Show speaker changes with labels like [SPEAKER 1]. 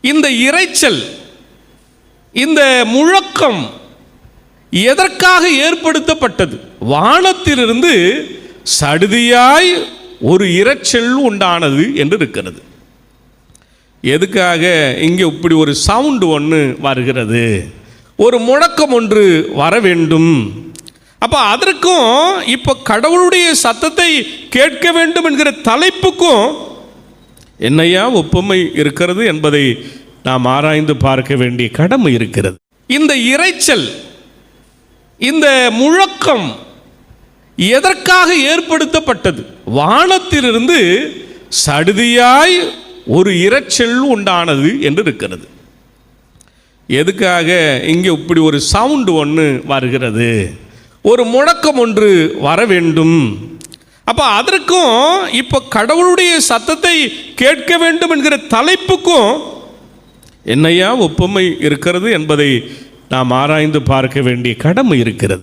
[SPEAKER 1] இந்த இரைச்சல், இந்த முழக்கம் எதற்காக ஏற்படுத்தப்பட்டது? வானத்திலிருந்து சடுதியாய் ஒரு இரைச்சல் உண்டானது என்று இருக்கிறது. எதுக்காக இங்கே இப்படி ஒரு சவுண்டு ஒன்று வருகிறது, ஒரு முழக்கம் ஒன்று வர வேண்டும். அப்போ அதற்கும் இப்போ கடவுளுடைய சத்தத்தை கேட்க வேண்டும் என்கிற தலைப்புக்கும் என்னையா ஒப்புமை இருக்கிறது என்பதை நாம் ஆராய்ந்து பார்க்க வேண்டிய கடமை இருக்கிறது. இந்த இரைச்சல், இந்த முழக்கம் எதற்காக ஏற்படுத்தப்பட்டது? வானத்திலிருந்து சடுதியாய் ஒரு இரைச்சல் உண்டானது என்று இருக்கிறது. எதுக்காக இங்கே இப்படி ஒரு சவுண்டு ஒன்று வருகிறது, ஒரு முழக்கம் ஒன்று வர வேண்டும். அப்போ அதற்கும் இப்போ கடவுளுடைய சத்தத்தை கேட்க வேண்டும் என்கிற தலைப்புக்கும் என்னையா ஒப்புமை இருக்கிறது என்பதை நாம் ஆராய்ந்து பார்க்க வேண்டிய கடமை இருக்கிறது.